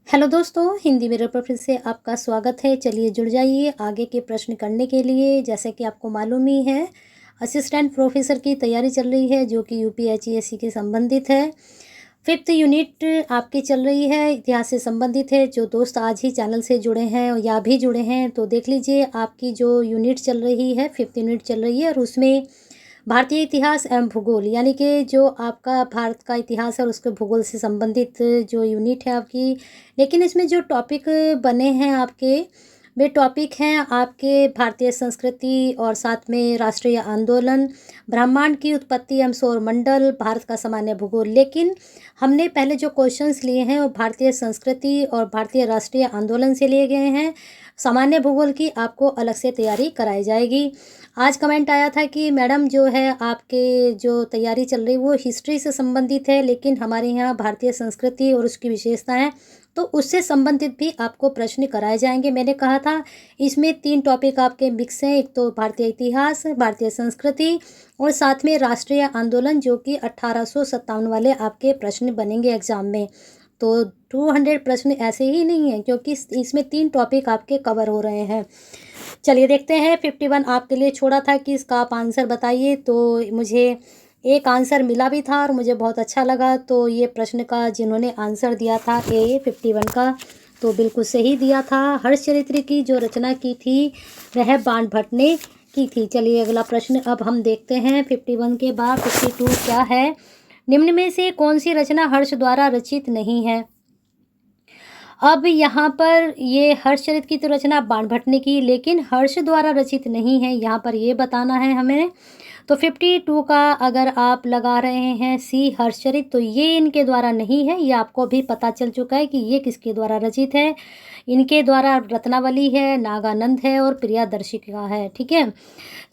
Hello दोस्तों, Hindi mirror पर फिर से आपका स्वागत है। चलिए जुड़ जाइए आगे के प्रश्न करने के लिए। जैसे कि आपको मालूम ही है, असिस्टेंट प्रोफेसर की तैयारी चल रही है जो कि यूपीएचईएससी के संबंधित है। 5th यूनिट आपकी चल रही है, इतिहास से संबंधित है। जो दोस्त आज ही चैनल से जुड़े हैं या अभी जुड़े हैं तो देख लीजिए, आपकी जो यूनिट चल रही है 5th यूनिट चल रही है और उसमें भारतीय इतिहास एवं भूगोल यानी कि जो आपका भारत का इतिहास है और उसके भूगोल से संबंधित जो यूनिट है आपकी। लेकिन इसमें जो टॉपिक बने हैं आपके, वे टॉपिक हैं आपके भारतीय संस्कृति और साथ में राष्ट्रीय आंदोलन, ब्रह्मांड की उत्पत्ति एवं सौरमंडल, भारत का सामान्य भूगोल। लेकिन हमने पहले जो क्वेश्चंस लिए हैं वो भारतीय संस्कृति और भारतीय राष्ट्रीय आंदोलन से लिए गए हैं। सामान्य भूगोल की आपको अलग से तैयारी कराई जाएगी। आज कमेंट आया था कि मैडम जो है आपके जो तैयारी चल रही वो हिस्ट्री से संबंधित है, लेकिन हमारे यहाँ भारतीय संस्कृति और उसकी विशेषताएं, तो उससे संबंधित भी आपको प्रश्न कराए जाएंगे। मैंने कहा था इसमें 3 टॉपिक आपके मिक्स हैं, एक तो भारतीय इतिहास, भारतीय संस्कृति और साथ में राष्ट्रीय आंदोलन, जो कि 1857 वाले आपके प्रश्न बनेंगे एग्जाम में। तो 200 प्रश्न ऐसे ही नहीं हैं, क्योंकि इसमें 3 टॉपिक आपके कवर हो रहे हैं। चलिए देखते हैं। 51 आपके लिए छोड़ा था कि इसका आप आंसर बताइए, तो मुझे एक आंसर मिला भी था और मुझे बहुत अच्छा लगा। तो ये प्रश्न का जिन्होंने आंसर दिया था ए 51 का, तो बिल्कुल सही दिया था। हर्षचरित्र की जो रचना की थी वह बाणभट्ट ने की थी। चलिए अगला प्रश्न अब हम देखते हैं। 51 के बाद 52 क्या है। निम्न में से कौन सी रचना हर्ष द्वारा रचित नहीं है। अब यहाँ पर ये हर्षचरित की तो रचना बाणभट्ट ने की, लेकिन हर्ष द्वारा रचित नहीं है, यहाँ पर ये बताना है हमें। तो 52 का अगर आप लगा रहे हैं सी हर्षचरित, तो ये इनके द्वारा नहीं है। ये आपको भी पता चल चुका है कि ये किसके द्वारा रचित है। इनके द्वारा रत्नावली है, नागानंद है और प्रियदर्शिका है। ठीक है,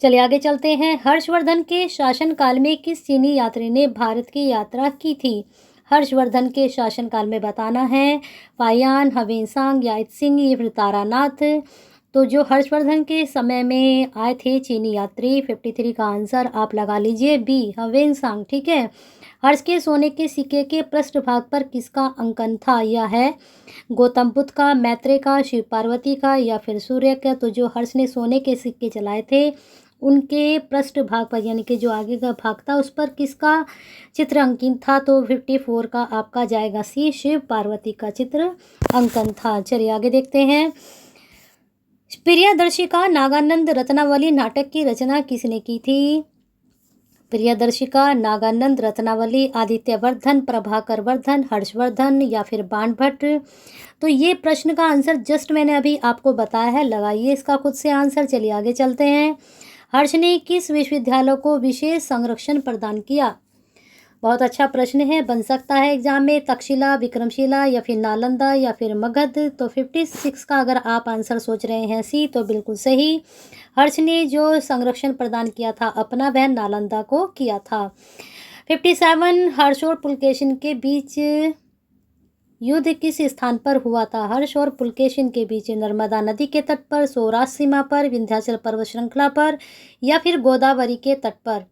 चलिए आगे चलते हैं। हर्षवर्धन के शासनकाल में किस चीनी यात्री ने भारत की यात्रा की थी। हर्षवर्धन के शासनकाल में बताना है फाहियान, ह्वेनसांग, यात्सिंग या फिर तारानाथ। तो जो हर्षवर्धन के समय में आए थे चीनी यात्री, 53 का आंसर आप लगा लीजिए बी ह्वेनसांग। ठीक है, हर्ष के सोने के सिक्के के पृष्ठभाग पर किसका अंकन था। यह है गौतम बुद्ध का, मैत्रेय का, शिव पार्वती का या फिर सूर्य का। तो जो हर्ष ने सोने के सिक्के चलाए थे उनके पृष्ठभाग पर यानी कि जो आगे का भाग था उस पर किसका चित्र अंकित था। तो 54 का आपका जाएगा सी, शिव पार्वती का चित्र अंकन था। चलिए आगे देखते हैं। प्रियदर्शिका नागानंद रत्नावली नाटक की रचना किसने की थी। प्रियदर्शिका नागानंद रत्नावली आदित्य वर्धन, प्रभाकर वर्धन, हर्षवर्धन या फिर बाणभट्ट। तो ये प्रश्न का आंसर जस्ट मैंने अभी आपको बताया है, लगाइए इसका खुद से आंसर। चलिए आगे चलते हैं। हर्ष ने किस विश्वविद्यालय को विशेष संरक्षण प्रदान किया। बहुत अच्छा प्रश्न है, बन सकता है एग्जाम में। तक्षशिला, विक्रमशिला या फिर नालंदा या फिर मगध। तो 56 का अगर आप आंसर सोच रहे हैं सी, तो बिल्कुल सही। हर्ष ने जो संरक्षण प्रदान किया था अपना, वह नालंदा को किया था। 57 हर्ष और पुलकेशिन के बीच युद्ध किस स्थान पर हुआ था। हर्ष और पुलकेशिन के बीच नर्मदा नदी के तट पर, सौराष्ट्र सीमा पर, विंध्याचल पर्वत श्रृंखला पर या फिर गोदावरी के तट पर।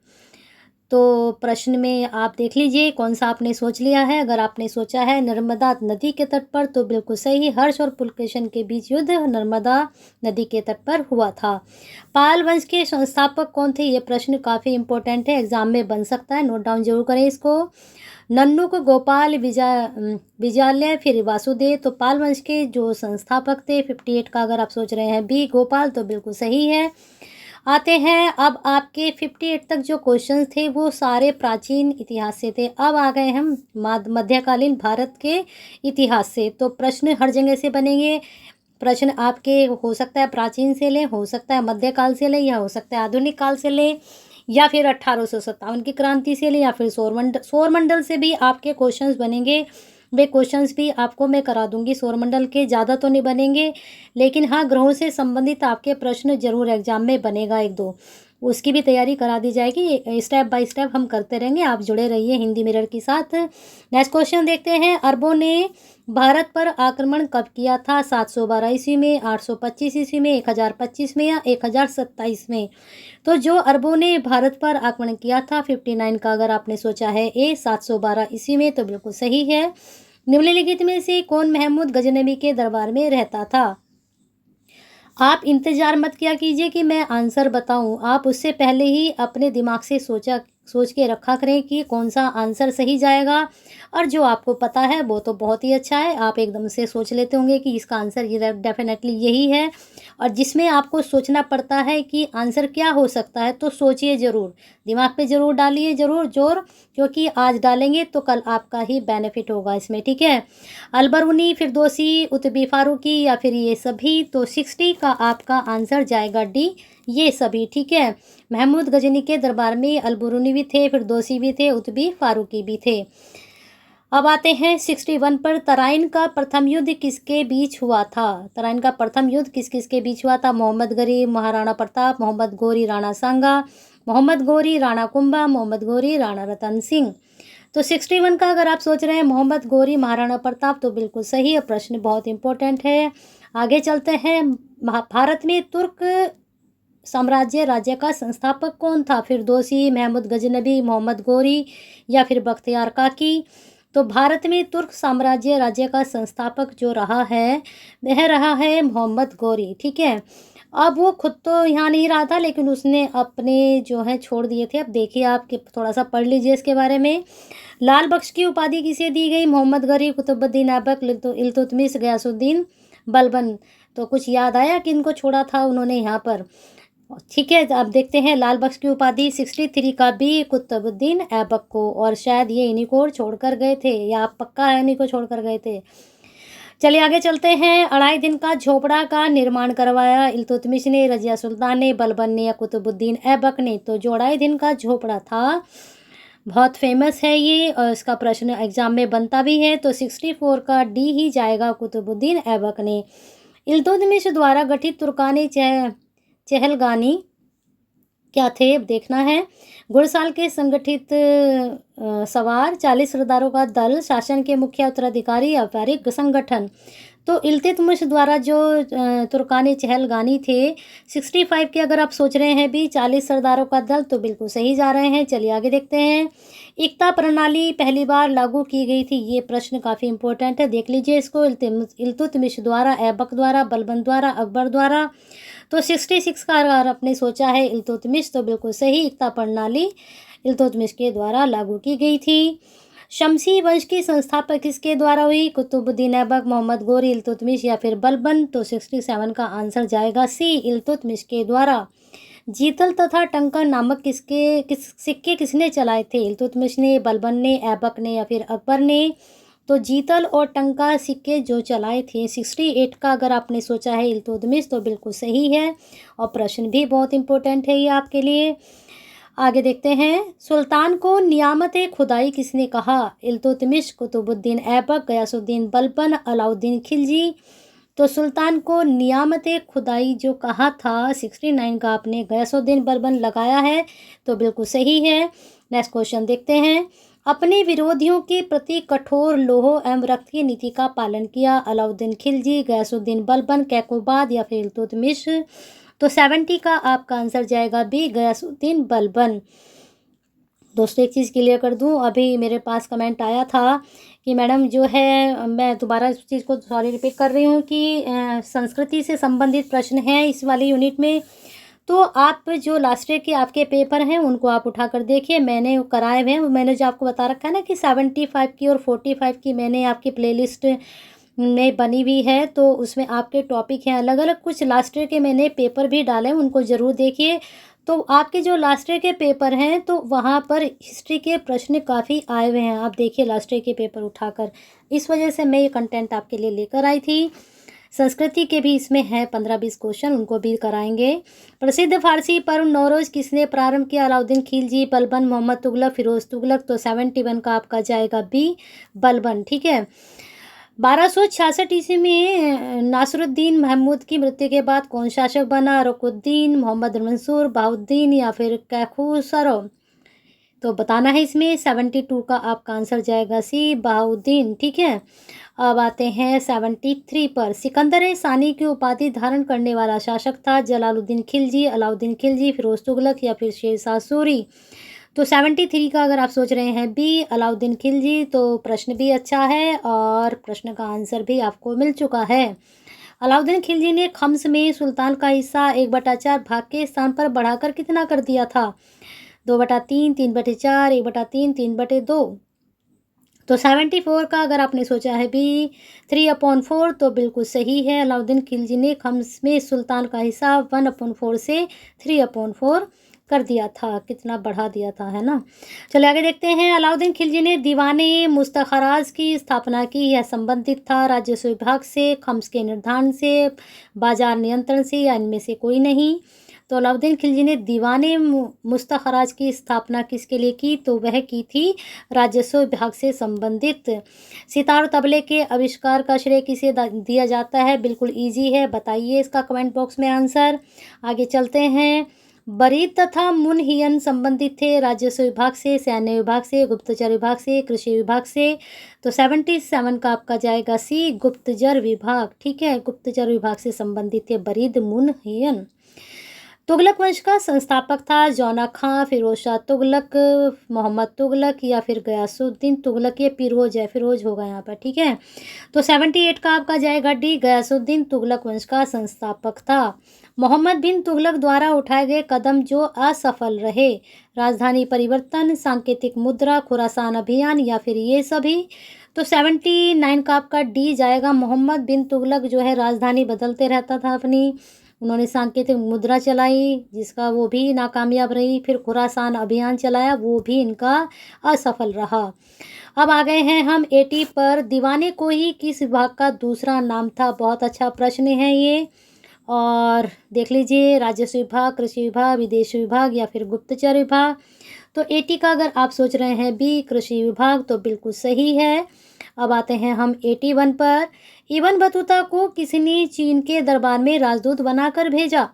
तो प्रश्न में आप देख लीजिए कौन सा आपने सोच लिया है। अगर आपने सोचा है नर्मदा नदी के तट पर, तो बिल्कुल सही। हर्ष और पुलकेशिन के बीच युद्ध नर्मदा नदी के तट पर हुआ था। पाल वंश के संस्थापक कौन थे। ये प्रश्न काफ़ी इंपॉर्टेंट है, एग्जाम में बन सकता है, नोट डाउन जरूर करें इसको। नन्नुक, गोपाल, विजाल्य फिर वासुदेव। तो पाल वंश के जो संस्थापक थे 58 का अगर आप सोच रहे हैं बी गोपाल, तो बिल्कुल सही है। आते हैं अब आपके 58 तक जो क्वेश्चंस थे वो सारे प्राचीन इतिहास से थे। अब आ गए हम मध्यकालीन भारत के इतिहास से। तो प्रश्न हर जगह से बनेंगे। प्रश्न आपके हो सकता है प्राचीन से लें, हो सकता है मध्यकाल से लें, या हो सकता है आधुनिक काल से लें, या फिर 1857 की क्रांति से लें, या फिर सौरमंडल से भी आपके क्वेश्चंस बनेंगे। वे क्वेश्चंस भी आपको मैं करा दूंगी। सौरमंडल के ज़्यादा तो नहीं बनेंगे, लेकिन हाँ ग्रहों से संबंधित आपके प्रश्न जरूर एग्जाम में बनेगा 1-2, उसकी भी तैयारी करा दी जाएगी। स्टेप बाय स्टेप हम करते रहेंगे, आप जुड़े रहिए हिंदी मिरर के साथ। नेक्स्ट क्वेश्चन देखते हैं। अरबों ने भारत पर आक्रमण कब किया था। 712 ईस्वी में, 825 ईस्वी में, 1025 में या 1027 में। तो जो अरबों ने भारत पर आक्रमण किया था 59 का अगर आपने सोचा है ए 712 ईस्वी में, तो बिल्कुल सही है। निम्नलिखित में से कौन महमूद गजनबी के दरबार में रहता था? आप इंतज़ार मत किया कीजिए कि मैं आंसर बताऊं, आप उससे पहले ही अपने दिमाग से सोच के रखा करें कि कौन सा आंसर सही जाएगा। और जो आपको पता है वो तो बहुत ही अच्छा है, आप एकदम से सोच लेते होंगे कि इसका आंसर ये डेफिनेटली यही है। और जिसमें आपको सोचना पड़ता है कि आंसर क्या हो सकता है, तो सोचिए ज़रूर, दिमाग पे ज़रूर डालिए ज़रूर जोर, क्योंकि आज डालेंगे तो कल आपका ही बेनिफिट होगा इसमें, ठीक है। अलबरूनी, फिरदौसी, उतबी फारूकी या फिर ये सभी, तो 60 का आपका आंसर जाएगा डी, ये सभी, ठीक है। महमूद गजनी के दरबार में अलबरूनी भी थे, फिरदौसी भी थे, उतबी फारूकी भी थे। अब आते हैं 61 पर। तराइन का प्रथम युद्ध किसके बीच हुआ था? तराइन का प्रथम युद्ध किस किस के बीच हुआ था? मोहम्मद गरीब, महाराणा प्रताप, मोहम्मद गोरी, राणा सांगा, मोहम्मद गोरी, राणा कुंभा, मोहम्मद गोरी, राणा रतन सिंह। तो 61 का अगर आप सोच रहे हैं मोहम्मद गोरी, महाराणा प्रताप, तो बिल्कुल सही है। प्रश्न बहुत इंपॉर्टेंट है। आगे चलते हैं। भारत में तुर्क साम्राज्य राज्य का संस्थापक कौन था? फिरदौसी, महमूद गजनबी, मोहम्मद गोरी या फिर बख्तियार काकी। तो भारत में तुर्क साम्राज्य राज्य का संस्थापक जो रहा है वह रहा है मोहम्मद गोरी, ठीक है। अब वो खुद तो यहाँ नहीं रहा था, लेकिन उसने अपने जो है छोड़ दिए थे। अब देखिए, आप थोड़ा सा पढ़ लीजिए इसके बारे में। लाल बख्श की उपाधि किसे दी गई? मोहम्मद गरी, कुतुबुद्दीन ऐबक, इल्तुतमिश, गयासुद्दीन बलबन। तो कुछ याद आया कि इनको छोड़ा था उन्होंने यहाँ पर, ठीक है। अब देखते हैं लाल बख्श की उपाधि 63 का भी कुतुबुद्दीन ऐबक को, और शायद ये इन्हीं को छोड़कर गए थे, या पक्का है इन्हीं को छोड़कर गए थे। चलिए आगे चलते हैं। अढ़ाई दिन का झोपड़ा का निर्माण करवाया इल्तुतमिश ने, रजिया सुल्तान ने, बलबन ने या कुतुबुद्दीन ऐबक ने? तो जो अढ़ाई दिन का झोपड़ा था बहुत फेमस है ये, और इसका प्रश्न एग्जाम में बनता भी है। तो 64 का डी ही जाएगा, कुतुबुद्दीन ऐबक ने। इल्तुतमिश द्वारा गठित तुर्कानी चहलगानी क्या थे, अब देखना है। घुड़साल के संगठित सवार, 40 सरदारों का दल, शासन के मुख्य उत्तराधिकारी, व्यापारिक संगठन। तो इल्तुतमिश द्वारा जो तुर्कानी चहलगानी थे 65 के, अगर आप सोच रहे हैं भी 40 सरदारों का दल, तो बिल्कुल सही जा रहे हैं। चलिए आगे देखते हैं। एकता प्रणाली पहली बार लागू की गई थी, ये प्रश्न काफ़ी इंपॉर्टेंट है, देख लीजिए इसको। इल्तुतमिश द्वारा, ऐबक द्वारा, बलबन द्वारा, अकबर द्वारा। तो 66 का अगर आपने सोचा है इल्तुतमिश, तो बिल्कुल सही, एकता प्रणाली इल्तुतमिश के द्वारा लागू की गई थी। शमसी वंश की संस्थापक किसके द्वारा हुई? कुतुबुद्दीन ऐबक, मोहम्मद गोरी, इल्तुतमिश या फिर बलबन? तो 67 का आंसर जाएगा सी, इल्तुतमिश के द्वारा। जीतल तथा टंकन नामक सिक्के किसने चलाए थे? इल्तुतमिश ने, बलबन ने, ऐबक ने या फिर अकबर ने? तो जीतल और टंका सिक्के जो चलाए थे 68 का अगर आपने सोचा है इल्तुतमिश, तो बिल्कुल सही है, और प्रश्न भी बहुत इंपॉर्टेंट है ये आपके लिए। आगे देखते हैं। सुल्तान को नियामत खुदाई किसने कहा? इल्तुतमिश, कुतुबुद्दीन ऐबक, गयासुद्दीन बलबन, अलाउद्दीन खिलजी। तो सुल्तान को नियामत खुदाई जो कहा था 69 का आपने गयासुद्दीन बलबन लगाया है, तो बिल्कुल सही है। नेक्स्ट क्वेश्चन देखते हैं। अपने विरोधियों के प्रति कठोर लोह एवं रक्त की नीति का पालन किया, अलाउद्दीन खिलजी, गयासुद्दीन बलबन, कैकोबाद या फिर इल्तुतमिश? तो 70 का आपका आंसर जाएगा बी, गयासुद्दीन बलबन। दोस्तों एक चीज़ क्लियर कर दूं, अभी मेरे पास कमेंट आया था कि मैडम जो है, मैं दोबारा इस चीज़ को सॉरी रिपीट कर रही हूँ कि संस्कृति से संबंधित प्रश्न हैं इस वाली यूनिट में। तो आप जो लास्ट ईयर के आपके पेपर हैं उनको आप उठा कर देखिए, मैंने कराए हुए हैं। मैंने जो आपको बता रखा है ना कि 75 की और 45 की मैंने आपकी प्लेलिस्ट में बनी हुई है, तो उसमें आपके टॉपिक हैं अलग अलग। कुछ लास्ट ईयर के मैंने पेपर भी डाले हैं, उनको ज़रूर देखिए। तो आपके जो लास्ट ईयर के पेपर हैं, तो वहाँ पर हिस्ट्री के प्रश्न काफ़ी आए हुए हैं, आप देखिए लास्ट ईयर के पेपर उठाकर। इस वजह से मैं ये कंटेंट आपके लिए लेकर आई थी। संस्कृति के भी इसमें है 15-20 क्वेश्चन, उनको भी कराएंगे। प्रसिद्ध फारसी पर्व नौरोज़ किसने प्रारंभ किया? अलाउद्दीन खिलजी, बलबन, मोहम्मद तुगलक, फिरोज तुगलक? तो 71 का आपका जाएगा बी, बलबन, ठीक है। 1266 ईस्वी में नासरुद्दीन महमूद की मृत्यु के बाद कौन शासक बना? रुकुद्दीन, मोहम्मद मंसूर, बहाउद्दीन या फिर कैखुसरो? तो बताना है इसमें। 72 का आपका आंसर जाएगा सी, बहाउद्दीन, ठीक है। अब आते हैं 73 पर। सिकंदर सानी की उपाधि धारण करने वाला शासक था? जलालुद्दीन खिलजी, अलाउद्दीन खिलजी, फिरोज तुगलक या फिर शेरशाह सूरी? तो 73 का अगर आप सोच रहे हैं बी अलाउद्दीन खिलजी, तो प्रश्न भी अच्छा है और प्रश्न का आंसर भी आपको मिल चुका है। अलाउद्दीन खिलजी ने खम्स में सुल्तान का हिस्सा 1/4 भाग के स्थान पर बढ़ाकर कितना कर दिया था? 2/3, 3/4, 1/3, 3/2। तो 74 का अगर आपने सोचा है बी 3/4, तो बिल्कुल सही है। अलाउद्दीन खिलजी ने खम्स में सुल्तान का हिस्सा 1/4 से 3/4 कर दिया था, कितना बढ़ा दिया था, है ना। चलिए आगे देखते हैं। अलाउद्दीन खिलजी ने दीवाने मुस्तखराज की स्थापना की, यह संबंधित था राजस्व विभाग से, खम्स के निर्धारण से, बाजार नियंत्रण से, या इनमें से कोई नहीं। तो अलाउद्दीन खिलजी ने दीवाने मुस्तखराज की स्थापना किसके लिए की? तो वह की थी राजस्व विभाग से संबंधित। सितार और तबले के आविष्कार का श्रेय किसे दिया जाता है? बिल्कुल इजी है, बताइए इसका कमेंट बॉक्स में आंसर। आगे चलते हैं। बरीद तथा मुनहियन संबंधित थे राजस्व विभाग से, सैन्य विभाग से, गुप्तचर विभाग से, कृषि विभाग से। तो 77 का आपका जाएगा सी गुप्तचर विभाग। ठीक है, गुप्तचर विभाग से संबंधित थे बरीद मुनहियन। तुगलक वंश का संस्थापक था जौना खां, फिरोज शाह तुगलक, मोहम्मद तुगलक, या फिर गयासुद्दीन तुगलक। ये फिरोज है, फिरोज होगा यहाँ पर। ठीक है, तो 78 का आपका जाएगा डी गयासुद्दीन तुगलक वंश का संस्थापक था। मोहम्मद बिन तुगलक द्वारा उठाए गए कदम जो असफल रहे? राजधानी परिवर्तन, सांकेतिक मुद्रा, खुरासान अभियान, या फिर ये सभी। तो 79 का आपका डी जाएगा। मोहम्मद बिन तुगलक जो है राजधानी बदलते रहता था अपनी, उन्होंने सांकेतिक मुद्रा चलाई जिसका वो भी नाकामयाब रही, फिर खुरासान अभियान चलाया, वो भी इनका असफल रहा। अब आ गए हैं हम 80 पर। दीवाने को ही किस विभाग का दूसरा नाम था? बहुत अच्छा प्रश्न है ये, और देख लीजिए राजस्व विभाग, कृषि विभाग, विदेश विभाग, या फिर गुप्तचर विभाग। तो 80 का अगर आप सोच रहे हैं बी कृषि विभाग, तो बिल्कुल सही है। अब आते हैं हम 81 पर। इब्न बतूता को किसने चीन के दरबार में राजदूत बनाकर भेजा?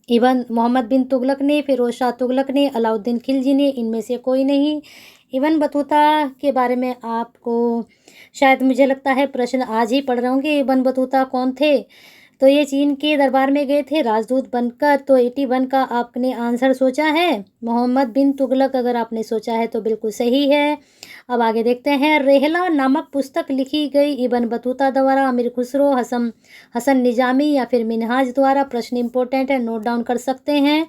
इब्न मोहम्मद बिन तुगलक ने, फिरोज शाह तुगलक ने, अलाउद्दीन खिलजी ने, इनमें से कोई नहीं। इब्न बतूता के बारे में आपको शायद मुझे लगता है प्रश्न आज ही पढ़ रहे होंगे। इब्न बतूता कौन थे? तो ये चीन के दरबार में गए थे राजदूत बनकर। तो 81 का आपने आंसर सोचा है मोहम्मद बिन तुगलक, अगर आपने सोचा है तो बिल्कुल सही है। अब आगे देखते हैं। रेहला नामक पुस्तक लिखी गई इब्न बतूता द्वारा, अमीर खुसरो, हसन निजामी, या फिर मिनहाज द्वारा। प्रश्न इंपॉर्टेंट है, नोट डाउन कर सकते हैं।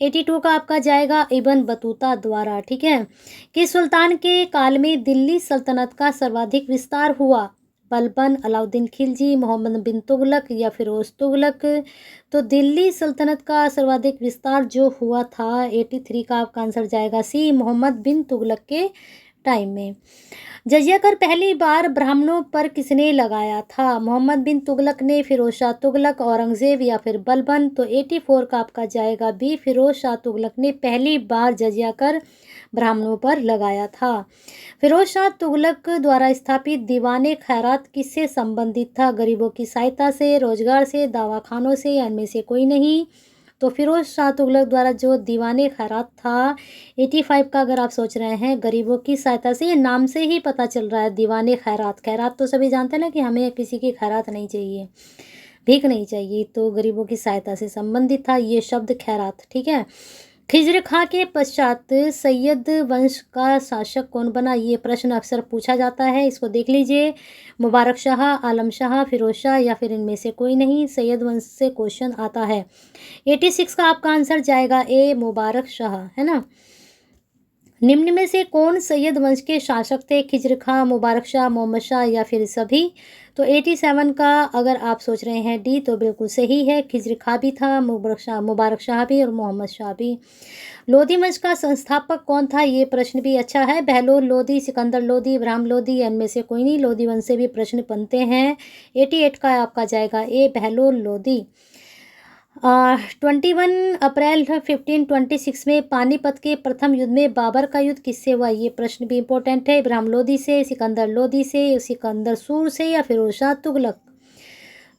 82 का आपका जाएगा इब्न बतूता द्वारा। ठीक है, किस सुल्तान के काल में दिल्ली सल्तनत का सर्वाधिक विस्तार हुआ? बलबन, अलाउद्दीन खिलजी, मोहम्मद बिन तुगलक, या फिरोज तुगलक। तो दिल्ली सल्तनत का सर्वाधिक विस्तार जो हुआ था 83 का आपका आंसर जाएगा सी मोहम्मद बिन तुगलक के टाइम में। जजिया कर पहली बार ब्राह्मणों पर किसने लगाया था? मोहम्मद बिन तुगलक ने, फिरोज शाह तुगलक, औरंगजेब, या फिर बलबन। तो 84 का आपका जाएगा बी फिरोज शाह तुगलक ने पहली बार जजिया कर ब्राह्मणों पर लगाया था। फिरोज शाह तुगलक द्वारा स्थापित दीवाने खैरात किससे संबंधित था? गरीबों की सहायता से, रोजगार से, दवाखानों से, या इनमें से कोई नहीं। तो फिरोज शाह तुगलक द्वारा जो दीवाने खैरात था 85 का अगर आप सोच रहे हैं गरीबों की सहायता से, ये नाम से ही पता चल रहा है दीवाने खैरात। खैरात तो सभी जानते हैं ना कि हमें किसी की खैरात नहीं चाहिए, भीख नहीं चाहिए, तो गरीबों की सहायता से संबंधित था ये शब्द खैरात। ठीक है, खिज्र खां के पश्चात सैयद वंश का शासक कौन बना? ये प्रश्न अक्सर पूछा जाता है, इसको देख लीजिए। मुबारक शाह, आलम शाह, फिरोज शाह, या फिर इनमें से कोई नहीं। सैयद वंश से क्वेश्चन आता है। 86 का आपका आंसर जाएगा ए मुबारक शाह, है ना। निम्न में से कौन सैयद वंश के शासक थे? खिज्र खां, मुबारक शाह, मोहम्मद शाह, या फिर सभी। तो 87 का अगर आप सोच रहे हैं डी, तो बिल्कुल सही है। खिज्र खां भी था, मुबारक शाह भी, और मोहम्मद शाह भी। लोधी वंश का संस्थापक कौन था? ये प्रश्न भी अच्छा है। बहलोल लोधी, सिकंदर लोधी, इब्राहिम लोधी, इनमें से कोई नहीं। लोधी वंश से भी प्रश्न बनते हैं। 88 का आपका जाएगा ए बहलोल लोधी। 21 अप्रैल 1526 में पानीपत के प्रथम युद्ध में बाबर का युद्ध किससे हुआ? ये प्रश्न भी इंपॉर्टेंट है। इब्राहिम लोधी से, सिकंदर लोधी से, सिकंदर सूर से, या फिरोज शाह तुगलक।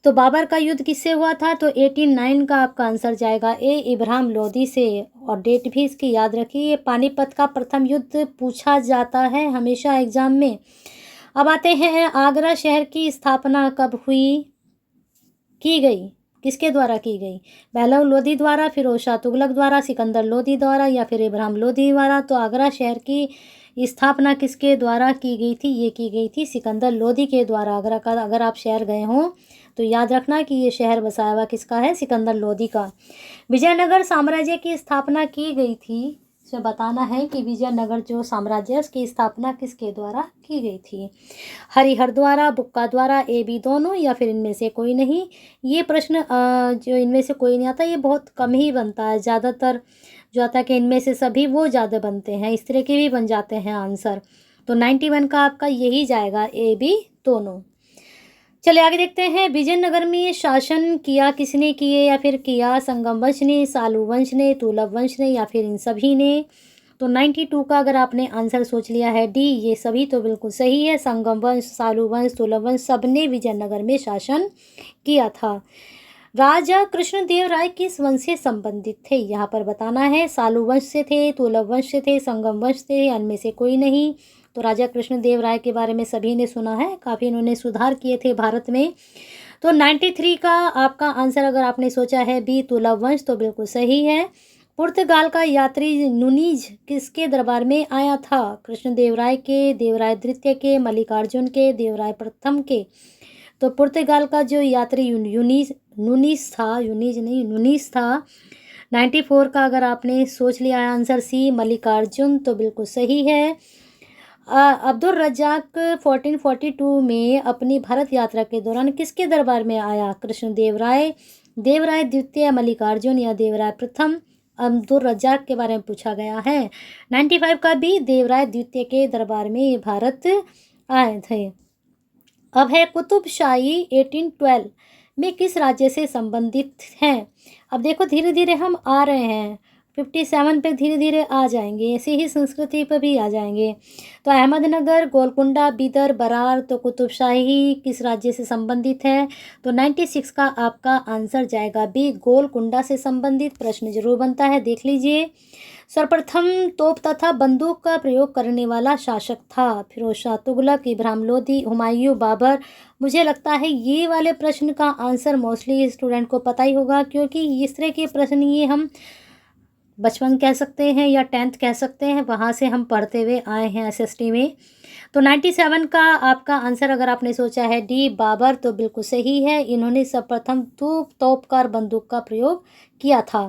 तो बाबर का युद्ध किससे हुआ था? तो 89 का आपका आंसर जाएगा ए इब्राहिम लोधी से, और डेट भी इसकी याद रखिए। पानीपत का प्रथम युद्ध पूछा जाता है हमेशा एग्जाम में। अब आते हैं आगरा शहर की स्थापना कब की गई? किसके द्वारा की गई? बहलौल लोधी द्वारा, फिरोज शाह तुगलक द्वारा, सिकंदर लोधी द्वारा या फिर इब्राहिम लोधी द्वारा। तो आगरा शहर की स्थापना किसके द्वारा की गई थी? ये की गई थी सिकंदर लोधी के द्वारा। आगरा का अगर आप शहर गए हों तो याद रखना कि ये शहर बसाया हुआ किसका है? सिकंदर लोधी का। विजयनगर साम्राज्य की स्थापना की गई थी, से बताना है कि विजयनगर जो साम्राज्य है उसकी स्थापना किसके द्वारा की गई थी? हरिहर द्वारा, बुक्का द्वारा, ए बी दोनों या फिर इनमें से कोई नहीं। ये प्रश्न जो इनमें से कोई नहीं आता, ये बहुत कम ही बनता है। ज़्यादातर जो आता है कि इनमें से सभी, वो ज़्यादा बनते हैं। इस तरह के भी बन जाते हैं आंसर। तो 91 का आपका यही जाएगा, ए बी दोनों। चलिए आगे देखते हैं। विजयनगर में शासन किया किसने किए या फिर किया? संगम वंश ने, सालू वंश ने, तुगलक वंश ने या फिर इन सभी ने। तो 92 का अगर आपने आंसर सोच लिया है डी, ये सभी, तो बिल्कुल सही है। संगम वंश, सालू वंश, तुगलक वंश सब ने विजयनगर में शासन किया था। राजा कृष्णदेव राय किस वंश से संबंधित थे? यहाँ पर बताना है। सालू वंश से थे, तुगलक वंश से थे, संगम वंश से, इनमें से कोई नहीं। तो राजा कृष्णदेव राय के बारे में सभी ने सुना है, काफ़ी इन्होंने सुधार किए थे भारत में। तो 93 का आपका आंसर अगर आपने सोचा है बी, तुगलक वंश, तो बिल्कुल सही है। पुर्तगाल का यात्री नुनीज किसके दरबार में आया था? कृष्णदेव राय के, देवराय द्वितीय के, मल्लिकार्जुन के, देवराय प्रथम के। तो पुर्तगाल का जो यात्री नुनीस था 94 का अगर आपने सोच लिया है आंसर सी, मल्लिकार्जुन, तो बिल्कुल सही है। अब्दुल रज्जाक 1442 में अपनी भारत यात्रा के दौरान किसके दरबार में आया? कृष्णदेव राय, देवराय द्वितीय, मल्लिकार्जुन या देवराय प्रथम। अब्दुल रज्जाक के बारे में पूछा गया है। 95 का भी देवराय द्वितीय के दरबार में भारत आए थे। अब है कुतुबशाही 1812 में किस राज्य से संबंधित हैं? अब देखो धीरे धीरे हम आ रहे हैं, 57 पे धीरे धीरे आ जाएंगे, ऐसे ही संस्कृति पर भी आ जाएंगे। तो अहमदनगर, गोलकुंडा, बीदर, बरार। तो कुतुबशाही किस राज्य से संबंधित है? तो 96 का आपका आंसर जाएगा बी, गोलकुंडा से संबंधित। प्रश्न जरूर बनता है, देख लीजिए। सर्वप्रथम तोप तथा बंदूक का प्रयोग करने वाला शासक था? फिरोज शाह तुगलक, इब्राहिम लोधी, हुमायूं, बाबर। मुझे लगता है ये वाले प्रश्न का आंसर मोस्टली स्टूडेंट को पता ही होगा, क्योंकि इस तरह के प्रश्न ये हम बचपन कह सकते हैं या 10th कह सकते हैं, वहाँ से हम पढ़ते हुए आए हैं एसएसटी में। तो 97 का आपका आंसर अगर आपने सोचा है डी, बाबर, तो बिल्कुल सही है। इन्होंने सर्वप्रथम तोपकार बंदूक का प्रयोग किया था।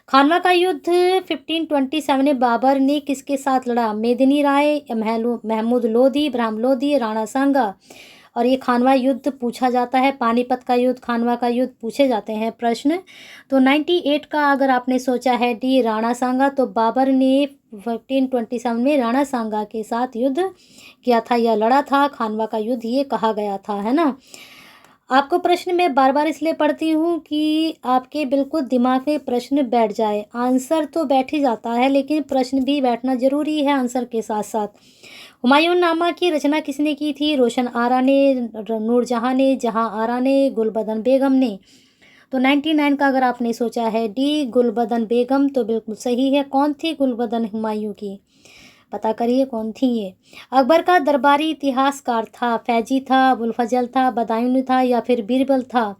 खानवा का युद्ध 1527 में बाबर ने किसके साथ लड़ा? मेदिनी राय, महमूद लोधी, इब्राहिम लोधी, राणा सांगा। और ये खानवा युद्ध पूछा जाता है, पानीपत का युद्ध, खानवा का युद्ध पूछे जाते हैं प्रश्न। तो 98 का अगर आपने सोचा है डी, राणा सांगा, तो बाबर ने 1527 में राणा सांगा के साथ युद्ध किया था या लड़ा था। खानवा का युद्ध ये कहा गया था, है ना। आपको प्रश्न मैं बार बार इसलिए पढ़ती हूँ कि आपके बिल्कुल दिमाग में प्रश्न बैठ जाए। आंसर तो बैठ ही जाता है, लेकिन प्रश्न भी बैठना जरूरी है आंसर के साथ साथ। हुमायूं नामा की रचना किसने की थी? रोशन आरा ने, नूरजहां ने, जहां आरा ने, गुलबदन बेगम ने। तो 99 का अगर आपने सोचा है डी, गुलबदन बेगम, तो बिल्कुल सही है। कौन थी गुलबदन हुमायूं की? पता करिए कौन थी ये। अकबर का दरबारी इतिहासकार था? फैजी था, अबुल फजल था, बदायूं था या फिर बीरबल था?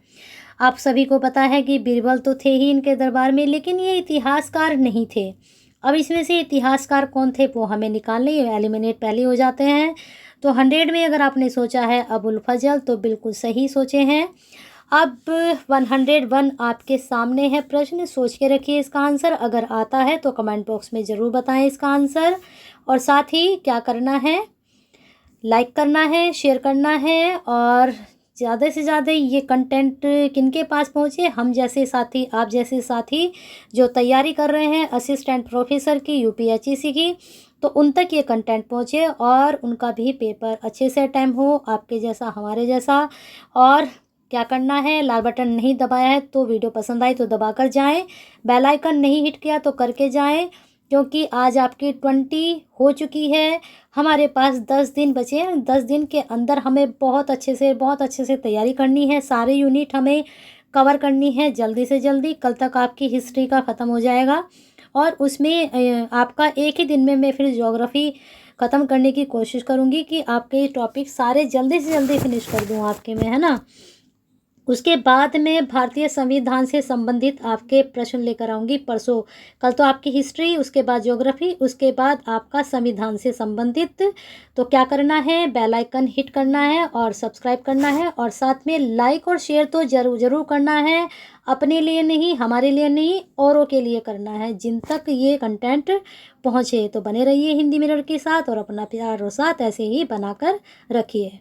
आप सभी को पता है कि बीरबल तो थे ही इनके दरबार में, लेकिन ये इतिहासकार नहीं थे। अब इसमें से इतिहासकार कौन थे वो हमें निकालने, एलिमिनेट पहले हो जाते हैं। तो 100 में अगर आपने सोचा है अबुल फजल, तो बिल्कुल सही सोचे हैं। अब 101 आपके सामने है प्रश्न, सोच के रखिए इसका आंसर। अगर आता है तो कमेंट बॉक्स में ज़रूर बताएं इसका आंसर। और साथ ही क्या करना है, लाइक करना है, शेयर करना है, और ज़्यादा से ज़्यादा ये कंटेंट किनके पास पहुँचे? हम जैसे साथी, आप जैसे साथी जो तैयारी कर रहे हैं असिस्टेंट प्रोफेसर की, यूपीएचईसी की, तो उन तक ये कंटेंट पहुँचे और उनका भी पेपर अच्छे से अटेम्प्ट हो, आपके जैसा, हमारे जैसा। और क्या करना है, लाल बटन नहीं दबाया है तो वीडियो पसंद आई तो दबा कर जाएँ, बेल आइकन नहीं हिट किया तो करके जाएँ, क्योंकि आज आपकी 20 हो चुकी है। हमारे पास 10 दिन बचे हैं। 10 दिन के अंदर हमें बहुत अच्छे से तैयारी करनी है। सारे यूनिट हमें कवर करनी है जल्दी से जल्दी। कल तक आपकी हिस्ट्री का ख़त्म हो जाएगा और उसमें आपका एक ही दिन में मैं फिर ज्योग्राफी ख़त्म करने की कोशिश करूँगी कि आपके टॉपिक सारे जल्दी से जल्दी फिनिश कर दूँ आपके में, है ना। उसके बाद में भारतीय संविधान से संबंधित आपके प्रश्न लेकर आऊँगी परसों। कल तो आपकी हिस्ट्री, उसके बाद ज्योग्राफी, उसके बाद आपका संविधान से संबंधित। तो क्या करना है, बेल आइकन हिट करना है और सब्सक्राइब करना है, और साथ में लाइक और शेयर तो ज़रूर ज़रूर करना है। अपने लिए नहीं, हमारे लिए नहीं, औरों के लिए करना है, जिन तक ये कंटेंट पहुँचे। तो बने रहिए हिंदी मिरर के साथ और अपना प्यार और साथ ऐसे ही बनाकर रखिए।